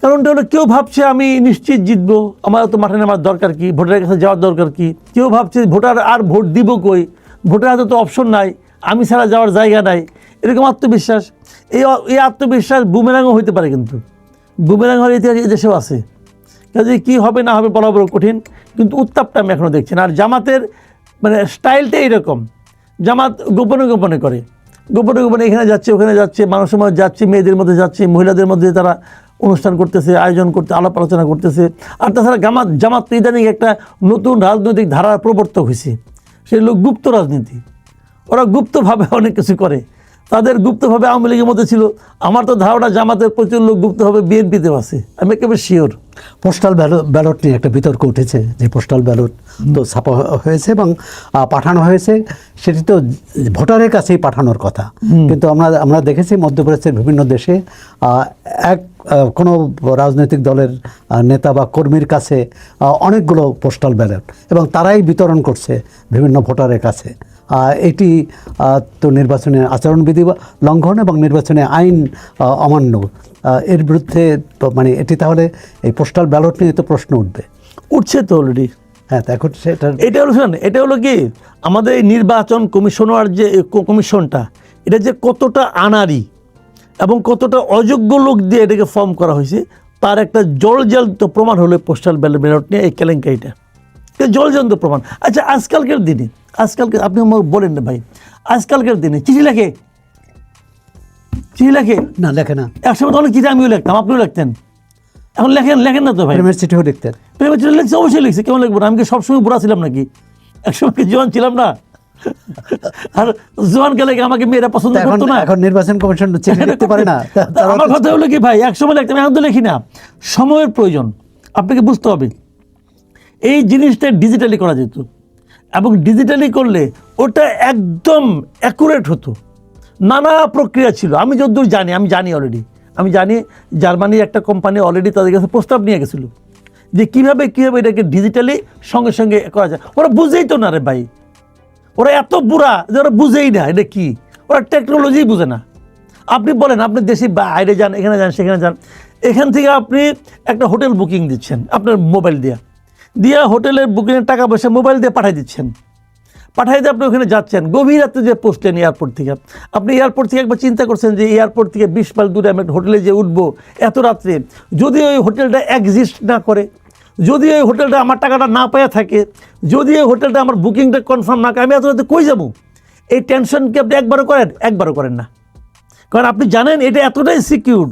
কারণটা হলো কেউ ভাবছে আমি নিশ্চিত জিতবো, আমার তো মাঠে নামার দরকার কি, ভোটারের কাছে যাওয়ার দরকার কি। কেউ ভাবছে ভোটার আর ভোট দিব কই, ভোটার হাতে তো অপশন নাই, আমি ছাড়া যাওয়ার জায়গা নাই, এরকম আত্মবিশ্বাস। এই আত্মবিশ্বাস বুমেরাংও হইতে পারে, কিন্তু বুমেরাং হওয়ার ইতিহাস এই দেশেও আছে। কাজে কী হবে না হবে বলা বড় কঠিন, কিন্তু উত্তাপটা আমি এখনও দেখছি না। আর জামাতের মানে স্টাইলটা এইরকম, জামাত গোপনে গোপনে করে, গোপনে গোপনে এখানে যাচ্ছে ওখানে যাচ্ছে, মানুষের মধ্যে যাচ্ছে, মেয়েদের মধ্যে যাচ্ছে, মহিলাদের মধ্যে তারা অনুষ্ঠান করতেছে, আয়োজন করতে, আলাপ আলোচনা করতেছে। আর তাছাড়া জামাত ইদানিং একটা নতুন রাজনৈতিক ধারার প্রবর্তক হয়েছে, সেই লোক গুপ্ত রাজনীতি। ওরা গুপ্তভাবে অনেক কিছু করে, তাদের গুপ্তভাবে আওয়ামী লীগের মধ্যে ছিল। আমার তো ধারণা জামাতের প্রচুর লোক গুপ্তভাবে বিএনপিতেও আছে, আমি একেবারে শিওর। পোস্টাল ব্যালট নিয়ে একটা বিতর্ক উঠেছে, যে পোস্টাল ব্যালট তো ছাপা হয়েছে এবং পাঠানো হয়েছে, সেটি তো ভোটারের কাছেই পাঠানোর কথা। কিন্তু আমরা দেখেছি মধ্যপ্রাচ্যের বিভিন্ন দেশে কোনো রাজনৈতিক দলের নেতা বা কর্মীর কাছে অনেকগুলো পোস্টাল ব্যালট, এবং তারাই বিতরণ করছে বিভিন্ন ভোটারের কাছে। এটি তো নির্বাচনের আচরণবিধি লঙ্ঘন এবং নির্বাচনে আইন অমান্য। এর বিরুদ্ধে মানে এটি তাহলে এই পোস্টাল ব্যালট নিয়ে তো প্রশ্ন উঠছে তো অলরেডি। হ্যাঁ, এখন এটা হলো শুনেন, এটা হলো কি আমাদের এই নির্বাচন কমিশনার যে কমিশনটা, এটা যে কতটা আনাড়ি এবং কতটা অযোগ্য লোক দিয়ে এটাকে ফর্ম করা হয়েছে, তার একটা জলজান্ত প্রমাণ হলো পোস্টাল ব্যালট নিয়ে এই কেলেঙ্কারিটা। এটা জলজান্ত প্রমাণ। আচ্ছা, আজকালকার দিনে, আপনি আমাকে বলেন না ভাই, আজকালকার দিনে চিঠি লেখে না লেখে না। একসময় তো অনেক চিঠি আমিও লিখতাম, আপনিও লিখতেন, এখন লেখেন না তো ভাই। প্রেমের চিঠিও লিখতেন? প্রেমের চিঠি লিখছে, অবশ্যই লিখছে, কেমন লিখবো না? আমি কি সবসময় বুড়া ছিলাম নাকি? একসময় কি জোয়ান ছিলাম না? আর জোয়ানকে লেগে আমাকে মেয়েরা পছন্দ করতো না। এখন নির্বাচন কমিশন চিঠি লিখতে পারে না। আমার কথা হলো কি ভাই, একসময় লিখতাম, এখন তো লিখি না। সময়ের প্রয়োজন, আপনাকে বুঝতে হবে। এই জিনিসটা ডিজিটালি করা যেত, এবং ডিজিটালি করলে ওটা একদম অ্যাকুরেট হতো। নানা প্রক্রিয়া ছিল, আমি যতদূর জানি, আমি জানি জার্মানির একটা কোম্পানি অলরেডি তাদের কাছে প্রস্তাব নিয়ে গেছিল যে কীভাবে এটাকে ডিজিটালি সঙ্গে সঙ্গে করা যায়। ওরা বুঝেই তো না রে ভাই, ওরা এত বুড়া যে ওরা বুঝেই না এটা কি, ওরা টেকনোলজিই বুঝে না। আপনি বলেন, আপনি দেশে বাইরে যান, এখানে যান সেখানে যান, এখান থেকে আপনি একটা হোটেল বুকিং দিচ্ছেন আপনার মোবাইল দিয়ে হোটেলের বুকিংয়ের টাকা পয়সা মোবাইল দিয়ে পাঠিয়ে দিচ্ছেন, পাঠিয়ে দিয়ে আপনি ওখানে যাচ্ছেন। গভীর রাত্রে যে পৌঁছলেন এয়ারপোর্ট থেকে, আপনি এয়ারপোর্ট থেকে একবার চিন্তা করছেন যে এয়ারপোর্ট থেকে 20 মাইল দূরে আমি একটা হোটেলে যে উঠবো এত রাত্রে, যদি ওই হোটেলটা এক্সিস্ট না করে, যদি ওই হোটেলটা আমার টাকাটা না পাওয়া থাকে, যদি ওই হোটেলটা আমার বুকিংটা কনফার্ম না করে, আমি এত রাতে কই যাবো? এই টেনশন কি আপনি একবারও করেন না। কারণ আপনি জানেন এটা এতটাই সিকিউর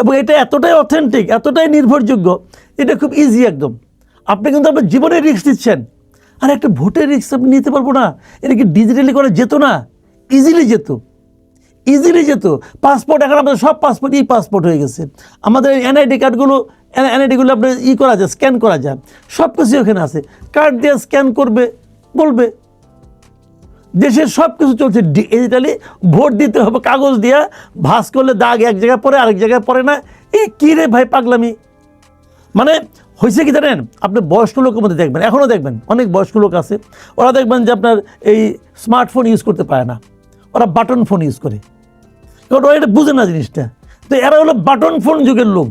এবং এটা এতটাই অথেন্টিক, এতটাই নির্ভরযোগ্য, এটা খুব ইজি একদম। আপনি কিন্তু আপনার জীবনের রিস্ক দিচ্ছেন, আর একটা ভোটের রিস্ক আপনি নিতে পারবো না। এটা কি ডিজিটালি করা যেত না? ইজিলি যেত। পাসপোর্ট, এখন আমাদের সব পাসপোর্ট পাসপোর্ট হয়ে গেছে। আমাদের এনআইডি কার্ডগুলো আপনার করা যায়, স্ক্যান করা যায়, সব কিছু ওখানে আছে। কার্ড দিয়ে স্ক্যান করবে, বলবে। দেশের সব কিছু চলছে ডিজিটালি। ভোট দিতে হবে কাগজ দিয়া, ভাঁজ করলে দাগ এক জায়গায় পড়ে, আরেক জায়গায় পড়ে না। এই কী রে ভাই পাগলামি! মানে হয়েছে কি জানেন, আপনি বয়স্ক লোকের মধ্যে দেখবেন, এখনও দেখবেন অনেক বয়স্ক লোক আছে, ওরা দেখবেন যে আপনার এই স্মার্টফোন ইউজ করতে পারে না, ওরা বাটন ফোন ইউজ করে, কারণ ওরা এটা বুঝে না জিনিসটা। তো এরা হলো বাটন ফোন যুগের লোক।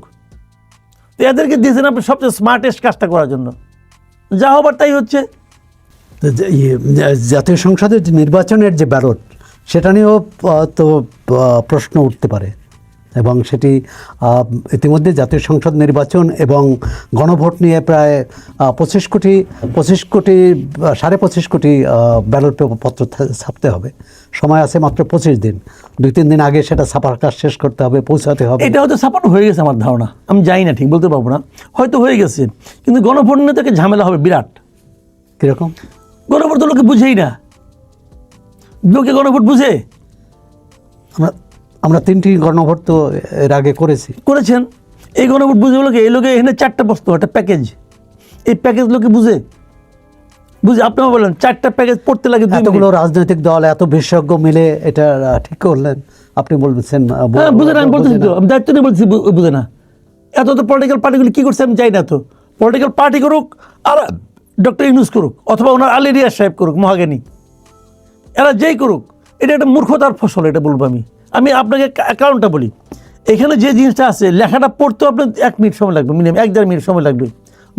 তো এদেরকে দিয়েছেন আপনি সবচেয়ে স্মার্টেস্ট কাজটা করার জন্য, যা হবার তাই হচ্ছে। জাতীয় সংসদের যে নির্বাচনের যে ব্যালট, সেটা নিয়েও তো প্রশ্ন উঠতে পারে, এবং সেটি ইতিমধ্যে জাতীয় সংসদ নির্বাচন এবং গণভোট নিয়ে প্রায় 25 কোটি 25.5 কোটি ব্যালট পত্র ছাপতে হবে। সময় আছে মাত্র 25 দিন, 2-3 দিন আগে সেটা ছাপার কাজ শেষ করতে হবে, পৌঁছাতে হবে। এটা হয়তো ছাপানো হয়ে গেছে আমার ধারণা, আমি জানি না, ঠিক বলতে পারবো না, হয়তো হয়ে গেছে। কিন্তু গণভোট নিয়ে তাকে ঝামেলা হবে বিরাট। কীরকম? গণভোট তো লোকে বুঝেই না, লোকে গণভোট বুঝে? আমরা 3টি গণভোট তো এর আগে করেছেন। এই গণভোট বুঝে লোকে, এই লোকে এখানে 4টা প্রশ্ন, একটা প্যাকেজ, এই প্যাকেজ লোকে বুঝে? আপনারা বলেন 4টা প্যাকেজ পড়তে লাগে। এতগুলো রাজনৈতিক দল, এত বিশেষজ্ঞ মিলে এটা ঠিক করলেন, আপনি বলছেন বুঝে না? আমি বলতেছি তো, আমি দায়িত্ব নিয়ে বলছি বুঝে না। এত তো পলিটিক্যাল পার্টিগুলি কী করছে আমি চাই না তো, পলিটিক্যাল পার্টি করুক আর ডক্টর ইউনূস করুক অথবা ওনার আলী রিয়াজ সাহেব করুক মহাজ্ঞানী, এরা যেই করুক, এটা একটা মূর্খতার ফসল। এটা বলবো আমি আপনাকে কারণটা বলি। এখানে যে জিনিসটা আছে, লেখাটা পড়তেও আপনার 1 মিনিট সময় লাগবে, মিনিমাম 1-1.5 মিনিট সময় লাগবে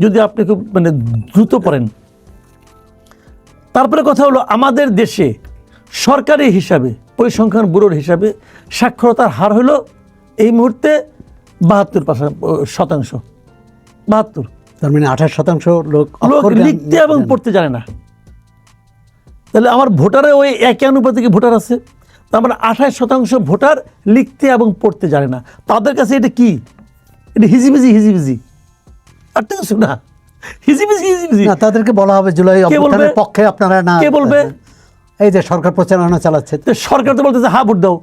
যদি আপনি খুব মানে দ্রুত পড়েন। তারপরে কথা হলো, আমাদের দেশে সরকারি হিসাবে, পরিসংখ্যান ব্যুরোর হিসাবে সাক্ষরতার হার হলো এই মুহূর্তে 72%। 72। তার মানে 28% লোক লোক লিখতে এবং পড়তে জানে না। তাহলে আমার ভোটারে ওই একই আনুপাতিক ভোটার আছে, তার মানে 28% ভোটার লিখতে এবং পড়তে জানে না। তাদের কাছে এটা কি? এটা হিজিবিজি আর তো কিছু না, হিজিবিজি। না, তাদেরকে বলা হবে জুলাই অভ্যুত্থানের পক্ষে আপনারা না। কে বলবে? এই যে সরকার প্রচারণা চালাচ্ছে, তো সরকার তো বলতেছে হা ভোট দাও।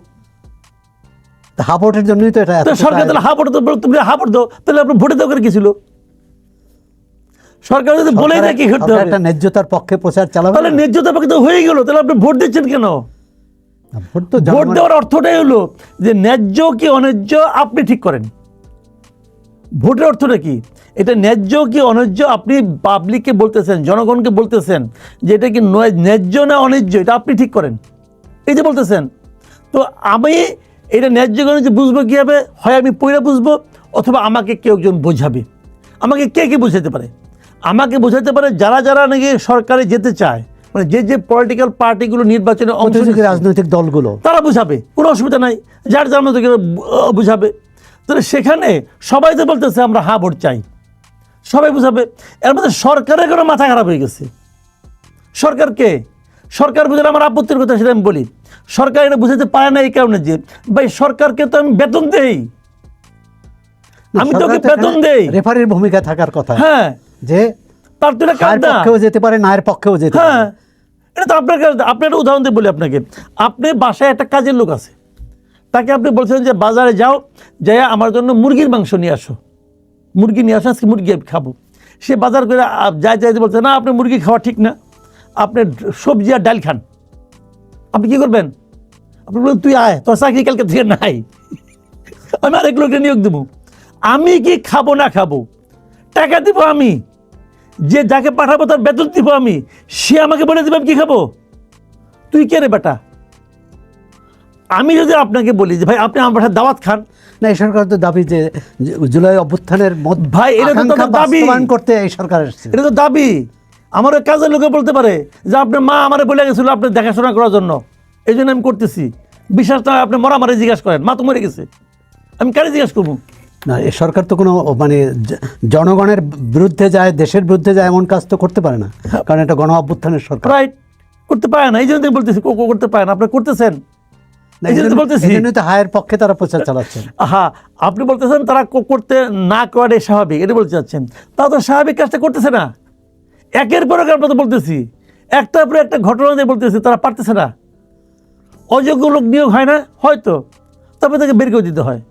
হা ভোটের জন্যই তো এটা। তো সরকার তাহলে হা ভোট দাও, তুমি হা ভোট দাও, তাহলে আপনি ভোটে দাও করে কি ছিল? সরকার যদি বলেই দেয় কি করতে হবে, একটা ন্যায্যতার পক্ষে প্রচার চালাবে, তাহলে ন্যায্যতার পক্ষে তো হয়ে গেল, তাহলে আপনি ভোট দিচ্ছেন কেন? ভোট দেওয়ার অর্থটাই হলো যে ন্যায্য কি অন্যায্য আপনি ঠিক করেন। ভোটের অর্থটা কি? এটা ন্যায্য কি অন্যায্য আপনি পাবলিককে বলতেছেন, জনগণকে বলতেছেন যে এটা কি ন্যায্য না অন্যায্য, এটা আপনি ঠিক করেন, এই যে বলতেছেন। তো আমি এটা ন্যায্য অন্যায্য বুঝবো কীভাবে? হয় আমি পয়লা বুঝবো, অথবা আমাকে কেউ একজন বোঝাবে। আমাকে কে বোঝাতে পারে? আমাকে বোঝাতে পারে যারা নাকি সরকারে যেতে চায়, মানে যে পলিটিক্যাল পার্টিগুলো নির্বাচনে অংশ নিচ্ছে, রাজনৈতিক দলগুলো, তারা বুঝাবে, কোনো অসুবিধা নাই, যার মতো বুঝাবে। তাহলে সেখানে সবাই তো বলতেছে আমরা হা ভোট চাই, সবাই বুঝাবে। এর মধ্যে সরকারের কোনো মাথা খারাপ হয়ে গেছে। সরকার বুঝলে আমার আপত্তির কথা, সেটা আমি বলি। সরকার এটা বুঝাতে পারে না এই কারণে যে ভাই সরকারকে তো আমি বেতন দেই, আমি তোকে বেতন দেই, রেফারির ভূমিকা থাকার কথা। হ্যাঁ, যে তার তো এটা পক্ষেও যেতে পারে, নায়ের পক্ষেও যেতে পারে। হ্যাঁ, এটা তো আপনার কাছে। আপনি একটা উদাহরণ দিয়ে বলি আপনাকে। আপনি বাসায় একটা কাজের লোক আছে, তাকে আপনি বলছেন যে বাজারে যাও, যাই আমার জন্য মুরগির মাংস নিয়ে আসো, মুরগি নিয়ে আসো, আজকে মুরগি খাবো। সে বাজার করে যাইতে বলছে না, আপনি মুরগি খাওয়া ঠিক না, আপনি সবজি আর ডাল খান। আপনি কি করবেন? আপনি বলবেন তুই আয়, তোর চাকরি কালকে থেকে নাই, আমি আরেক লোককে নিয়োগ দেবো। আমি কি খাবো না খাবো, টাকা দিব আমি, যে যাকে পাঠাবো তার বেতন দিব আমি, সে আমাকে বলে দেবে আমি কি খাবো? তুই কে রে বেটা? আমি যদি আপনাকে বলি যে ভাই আপনি আমার বাসায় দাওয়াত খান, না, এই সরকার তো দাবি যে জুলাই অভ্যুত্থানের ভাই এটা তো দাবি করতে এই সরকার এসেছে, এটা তো দাবি। আমার ওই কাজের লোকে বলতে পারে যে আপনার মা আমারে বলে গেছিল আপনি দেখাশোনা করার জন্য, এই জন্য আমি করতেছি। বিশ্বাস না আপনি মরামারে জিজ্ঞাসা করেন, মা তো মরে গেছে, আমি কারে জিজ্ঞাসা করবো? না, এই সরকার তো কোনো মানে জনগণের বিরুদ্ধে যায়, দেশের বিরুদ্ধে যায় এমন কাজ তো করতে পারে না, কারণ এটা গণ অভ্যুত্থানের সরকার। রাইট, করতে পারে না, এই জন্য বলতেছি করতে পারে না। আপনি করতেছেন, এই জন্য বলতেছি হায়ের পক্ষে তারা প্রচার চালাচ্ছেন। হ্যাঁ, আপনি বলতেছেন তারা করতে না করাটাই স্বাভাবিক, এটা বলতে চাচ্ছেন। তা তো স্বাভাবিক কাজটা করতেছে না। একের পর এক আমরা তো বলতেছি, একটার পর একটা ঘটনা দিয়ে বলতেছি তারা পারতেছে না। অযোগ্য লোক নিয়োগ হয় না হয়তো, তারপরে তাকে বের করে দিতে হয়।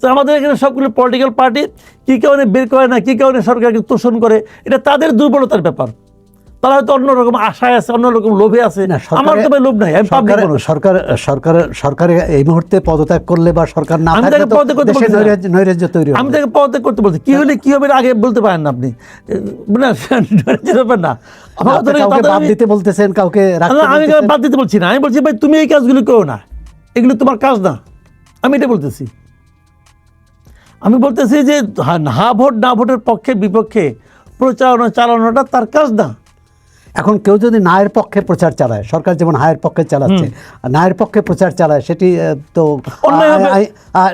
তো আমাদের এখানে সবগুলো পলিটিক্যাল পার্টি কী কারণে বের করে না, কী কারণে সরকারকে তোষণ করে, এটা তাদের দুর্বলতার ব্যাপার। তারা হয়তো অন্যরকম আশায় আছে, অন্যরকম লোভে আছে। আমার তো ভাই লোভ নাই, আমি পাবলিক মানুষ। সরকার এই মুহূর্তে পদত্যাগ করলে বা সরকার না থাকলে নৈরাজ্য তৈরি হবে। আমি তাকে পদত্যাগ করতে বলছি, কি হলে কি হবে আগে বলতে পারেন না আপনি, না বাদ দিতে বলতেছেন কাউকে। আমি বাদ দিতে বলছি না, আমি বলছি ভাই তুমি এই কাজগুলো করো না, এগুলো তোমার কাজ না, আমি এটা বলতেছি। আমি বলতেছি যে হা ভোট না ভোটের পক্ষে বিপক্ষে প্রচারণা চালানোটা তার কাজ না। এখন কেউ যদি নায়ের পক্ষে প্রচার চালায়, সরকার যেমন হায়ের পক্ষে চালাচ্ছে, নায়ের পক্ষে প্রচার চালায়, সেটি তো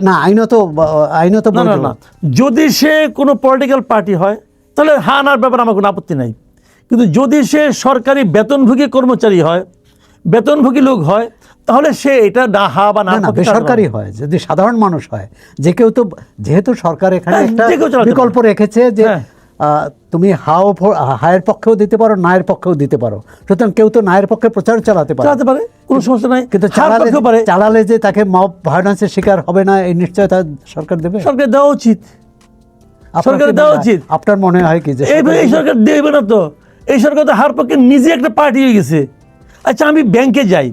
না আইনত না। যদি সে কোনো পলিটিক্যাল পার্টি হয় তাহলে হা নার ব্যাপারে আমার কোনো আপত্তি নাই। কিন্তু যদি সে সরকারি বেতনভোগী কর্মচারী হয়, বেতনভোগী লোক হয়, তাহলে সে এটা না হা বা না বেসরকারি হয়, যদি সাধারণ মানুষ হয়, যে কেউ তো, যেহেতু সরকার এখানে একটা বিকল্প রেখেছে যে তুমি হায়ের পক্ষেও দিতে পারো, নায়ের পক্ষেও দিতে পারো, সুতরাং কেউ তো নায়ের পক্ষে প্রচার চালাতে পারে, কোনো সমস্যা নাই। কিন্তু চালালে যে তাকে মব ভায়োলেন্সের শিকার হবে না এই নিশ্চয়তা সরকার দেবে, সরকার দেওয়া উচিত, সরকার দেওয়া উচিত। আপনার মনে হয় কি যে এই সরকার দেবে না? তো এই সরকার তো হার পক্ষে নিজে একটা পার্টি হয়ে গেছে। আচ্ছা, আমি ব্যাংকে যাই,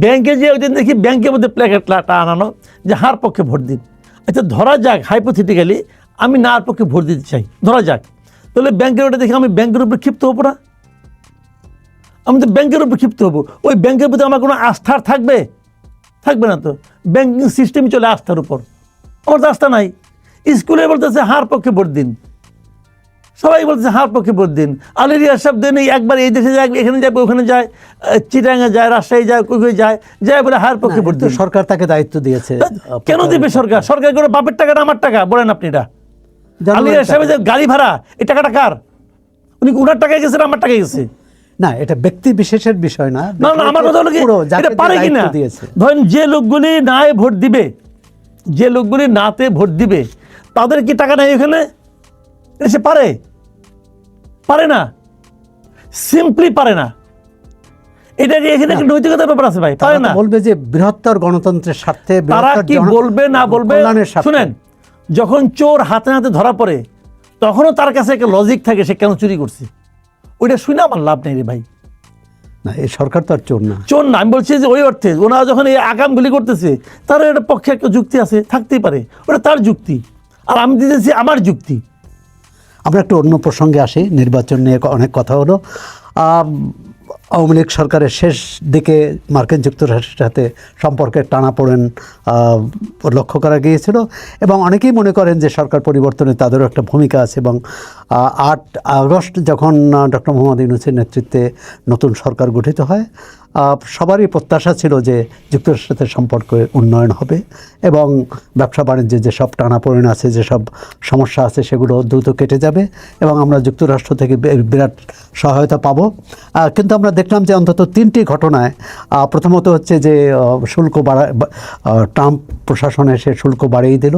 ব্যাংকে যেয়ে ওই দিন দেখি ব্যাংকের মধ্যে প্ল্যাকেটটা আনানো যে হার পক্ষে ভোট দিন। আচ্ছা, ধরা যাক হাইপোথেটিক্যালি আমি নার পক্ষে ভোট দিতে চাই, ধরা যাক, তাহলে ব্যাংকের ওটা দেখে আমি ব্যাংকের উপরে ক্ষিপ্ত হবো না? আমি তো ব্যাংকের উপর ক্ষিপ্ত হবো। ওই ব্যাংকের প্রতি আমার কোনো আস্থা থাকবে? থাকবে না তো। ব্যাংকিং সিস্টেম চলে আস্থার উপর, আমার তো আস্থা নাই। স্কুলে বলতেছে হার পক্ষে ভোট দিন, সবাই বলতেছে হার পক্ষে ভোট দিন। আলিরিয়া সব দিন একবার এই দেশে যায়, এখানে যাবে, ওখানে যায়, চিটাঙ্গে যায়, রাজশাহী যায়, কই যায়, যায় বলে হার পক্ষে ভোট দিন। সরকার তাকে দায়িত্ব দিয়েছে। কেন দেবে সরকার? সরকার করে বাপের টাকা না আমার টাকা? বলেন আপনি এটা। আলিরিয়া সাহেবের যে গাড়ি ভাড়া, এই টাকাটা কার? উনি ওনার টাকায় গেছে না আমার টাকায় গেছে? না, এটা ব্যক্তি বিশেষের বিষয় না। না না, আমার কথা হলো কি, এটা পারে কিনা। ধরেন যে লোকগুলি নাই ভোট দিবে, যে লোকগুলি নাতে ভোট দিবে, তাদের কি টাকা নাই ওখানে? সে পারে? পারে না, সিম্পলি পারে না। এটা কি এখানে একটা নৈতিকতার ব্যাপার আছে ভাই? পারে না। বলবে যে বৃহত্তর গণতন্ত্রের স্বার্থে তারা কি বলবে না বলবে? শুনেন, যখন চোর হাতে হাতে ধরা পড়ে তখনও তার কাছে একটা লজিক থাকে সে কেন চুরি করছে। ওইটা শুনে আমার লাভ নেই রে ভাই। না, এই সরকার তো আর চোর না। চোর না, আমি বলছি যে ওই অর্থে ওনারা যখন এই আগামগুলি করতেছে তার একটা পক্ষে একটা যুক্তি আছে, থাকতেই পারে, ওটা তার যুক্তি, আর আমি দিতেছি আমার যুক্তি। আমরা একটু অন্য প্রসঙ্গে আসি। নির্বাচন নিয়ে অনেক কথা হলো। আওয়ামী লীগ সরকারের শেষ দিকে মার্কিন যুক্তরাষ্ট্রের সাথে সম্পর্কের টানাপোড়েন লক্ষ্য করা গিয়েছিল, এবং অনেকেই মনে করেন যে সরকার পরিবর্তনে তাদেরও একটা ভূমিকা আছে। এবং 8 আগস্ট যখন ডক্টর মোহাম্মদ ইউনূসের নেতৃত্বে নতুন সরকার গঠিত হয়, সবারই প্রত্যাশা ছিল যে যুক্তরাষ্ট্রের সাথে সম্পর্ক উন্নয়ন হবে এবং ব্যবসা বাণিজ্যে যেসব টানাপোড়েন আছে, যেসব সমস্যা আছে, সেগুলো দ্রুত কেটে যাবে এবং আমরা যুক্তরাষ্ট্র থেকে বিরাট সহায়তা পাবো। কিন্তু আমরা দেখলাম যে অন্তত 3টি ঘটনায়, প্রথমত হচ্ছে যে শুল্ক ট্রাম্প প্রশাসনে সে শুল্ক বাড়িয়ে দিল,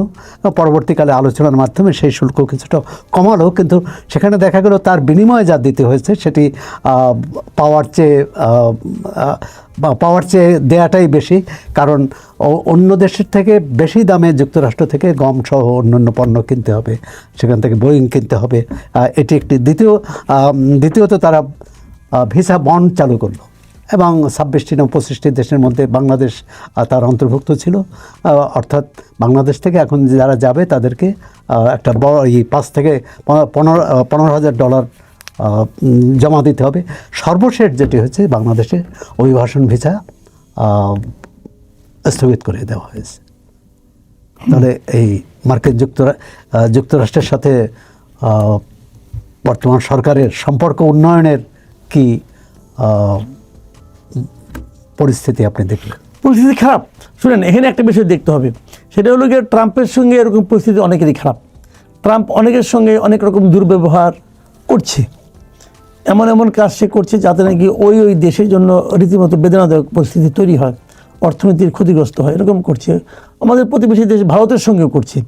পরবর্তীকালে আলোচনার মাধ্যমে সেই শুল্ক কিছুটা কমালো, কিন্তু সেখানে দেখা গেল তার বিনিময়ে যা দিতে হয়েছে সেটি পাওয়ার চেয়ে দেয়াটাই বেশি। কারণ অন্য দেশের থেকে বেশি দামে যুক্তরাষ্ট্র থেকে গম সহ অন্যান্য পণ্য কিনতে হবে, সেখান থেকে বোয়িং কিনতে হবে। এটি একটি। দ্বিতীয়ত তারা ভিসা বন্ড চালু করলো এবং 26টি না 25টি দেশের মধ্যে বাংলাদেশ তার অন্তর্ভুক্ত ছিল। অর্থাৎ বাংলাদেশ থেকে এখন যারা যাবে তাদেরকে একটা বড় 5 থেকে 15,000 ডলার জমা দিতে হবে। সর্বশেষ যেটি হচ্ছে, বাংলাদেশের অভিবাসন ভিসা স্থগিত করে দেওয়া হয়েছে। তাহলে এই মার্কিন যুক্তরাষ্ট্রের সাথে বর্তমান সরকারের সম্পর্ক উন্নয়নের কি পরিস্থিতি আপনি দেখলেন? পরিস্থিতি খারাপ। শুনেন, এখানে একটা বিষয় দেখতে হবে, সেটা হলো গিয়ে ট্রাম্পের সঙ্গে এরকম পরিস্থিতি অনেকেরই খারাপ। ট্রাম্প অনেকের সঙ্গে অনেক রকম দুর্ব্যবহার করছে, এমন এমন কাজ সে করছে যাতে নাকি ওই দেশের জন্য রীতিমতো বেদনাদায়ক পরিস্থিতি তৈরি হয়, অর্থনীতির ক্ষতিগ্রস্ত হয়, এরকম করছে। আমাদের প্রতিবেশী দেশ ভারতের সঙ্গেও করছে।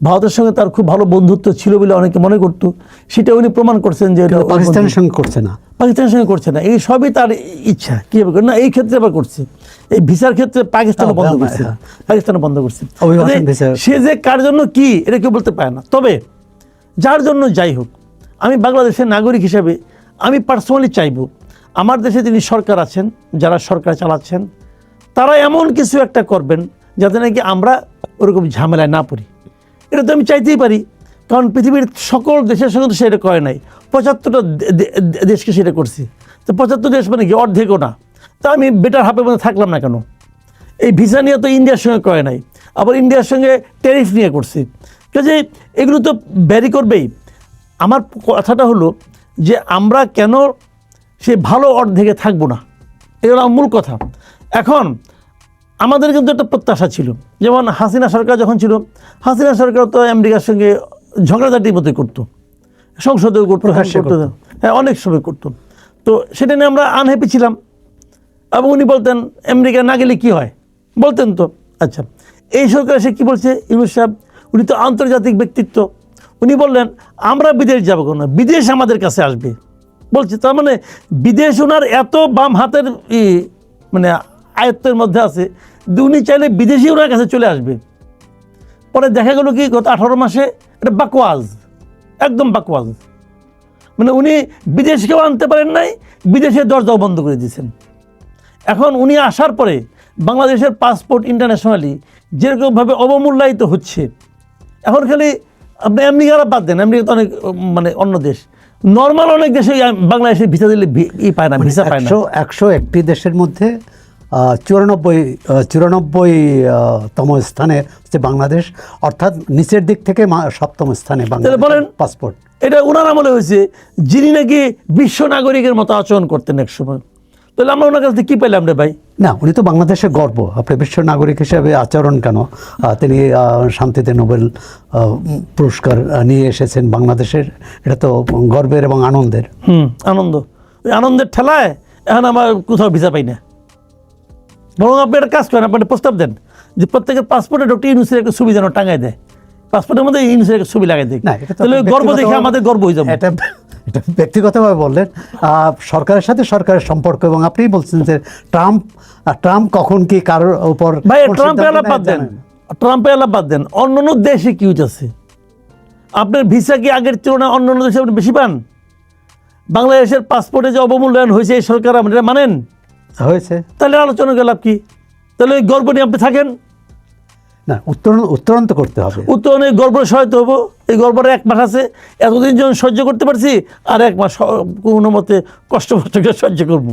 ভারতের সঙ্গে তার খুব ভালো বন্ধুত্ব ছিল বলে অনেকে মনে করতো, সেটা উনি প্রমাণ করছেন যে পাকিস্তানের সঙ্গে করছে না, পাকিস্তানের সঙ্গে করছে না। এই সবই তার ইচ্ছা, কীভাবে করে না, এই ক্ষেত্রে আবার করছে। এই ভিসার ক্ষেত্রে পাকিস্তানও বন্ধ করছে, পাকিস্তানও বন্ধ করছে। সে যে কার জন্য কি এটা কেউ বলতে পারে না। তবে যার জন্য যাই হোক, আমি বাংলাদেশের নাগরিক হিসেবে আমি পার্সোনালি চাইব আমার দেশে যিনি সরকার আছেন, যারা সরকার চালাচ্ছেন, তারা এমন কিছু একটা করবেন যাতে নাকি আমরা ওরকম ঝামেলায় না পড়ি। এটা তো আমি চাইতেই পারি, কারণ পৃথিবীর সকল দেশের সঙ্গে তো সেটা করে নাই। 75টা দেশকে সেটা করছি, তো 75 দেশ মানে কি অর্ধেকও না। তা আমি বেটার হাফের মধ্যে থাকলাম না কেন? এই ভিসা নিয়ে তো ইন্ডিয়ার সঙ্গে করে নাই, আবার ইন্ডিয়ার সঙ্গে ট্যারিফ নিয়ে করছি, কাজে এগুলো তো ভ্যারি করবেই। আমার কথাটা হলো যে আমরা কেন সে ভালো অর্ধেকে থাকবো না, এগুলো মূল কথা। এখন আমাদের কিন্তু একটা প্রত্যাশা ছিল, যেমন হাসিনা সরকার যখন ছিল, হাসিনা সরকার তো আমেরিকার সঙ্গে ঝগড়াঝাটির মতোই করতো, সংসদেও করতো, হ্যাঁ অনেক সময় করতো। তো সেটা নিয়ে আমরা আনহ্যাপি ছিলাম এবং উনি বলতেন আমেরিকা না গেলে কী হয়, বলতেন তো। আচ্ছা, এই সরকার এসে কী বলছে ইউনূস সাহেব, উনি তো আন্তর্জাতিক ব্যক্তিত্ব, উনি বললেন আমরা বিদেশ যাবো কেন, বিদেশ আমাদের কাছে আসবে বলছে। তার মানে বিদেশ ওনার এত বাম হাতের মানে আয়ত্তের মধ্যে আছে, উনি চাইলে বিদেশি ওনার কাছে চলে আসবে। পরে দেখা গেল কি গত 18 মাসে এটা বাকওয়াজ, একদম বাকওয়াজ। মানে উনি বিদেশকেও আনতে পারেন নাই, বিদেশের দরজাও বন্ধ করে দিয়েছেন। এখন উনি আসার পরে বাংলাদেশের পাসপোর্ট ইন্টারন্যাশনালি যেরকমভাবে অবমূল্যায়িত হচ্ছে, এখন খালি আপনি আমেরিকারা বাদ দেন, আমেরিকা তো অনেক মানে অন্য দেশ, নর্মাল অনেক দেশে বাংলাদেশে ভিসা দিলে পায় না, ভিসা পায় না। 101টি দেশের মধ্যে 94তম স্থানে হচ্ছে বাংলাদেশ, অর্থাৎ নিচের দিক থেকে 7ম স্থানে বলেন। বাংলাদেশ পাসপোর্ট। এটা ওনার আমলে হয়েছে, যিনি নাকি বিশ্ব নাগরিকের মতো আচরণ করতেন এক সময়। তাহলে আমরা ওনার কাছ থেকে কী পেলাম রে ভাই? না, উনি তো বাংলাদেশের গর্ব। আপনি বিশ্ব নাগরিক হিসেবে আচরণ কেন? তিনি শান্তিতে নোবেল পুরস্কার নিয়ে এসেছেন বাংলাদেশের, এটা তো গর্বের এবং আনন্দের। আনন্দ, ওই আনন্দের ঠেলায় এখন আমার কোথাও ভিসা পাই না। বরং আপনি একটা কাজ করেন, আপনি একটা প্রস্তাব দেন যে প্রত্যেকের পাসপোর্টে ডক্টর ইউনূসের একটা ছবি যেন টাঙায় দেয়, পাসপোর্টের মধ্যে ইউনূসের একটা ছবি লাগাই দেয়। না, এটা তো তাহলে ওই গর্ব দেখে ব্যক্তিগতভাবে- আমাদের গর্ব হয়ে যাবে। এটা ব্যক্তিগতভাবে বললেন, সরকারের সাথে সরকারের সম্পর্ক, এবং আপনি বলছেন যে ট্রাম্প কখন কি কারোর উপর ভাই কোন ট্রাম্পে সিদ্ধান্ত আলাপ বাদ নেয় দেন, জানেন। ট্রাম্পে আলাপ বাদ দেন, অন্য অন্য দেশে কি হচ্ছে? আপনার ভিসা কি আগের তুলনায় অন্য অন্য দেশে আপনি বেশি পান? বাংলাদেশের পাসপোর্টে যে অবমূল্যায়ন হয়েছে এই সরকার, আপনি এটা মানেন? হয়েছে তাহলে আলোচনা করে লাভ কি? তাহলে ওই গর্ব নিয়ে আপনি থাকেন। না, উত্তরণ তো করতে হবে। উত্তরণে গর্বের সহায়তা হবো। এই গর্বের 1 মাস আছে, এতদিন যখন সহ্য করতে পারছি, আর 1 মাস কোনো মতে কষ্ট করে সহ্য করবো।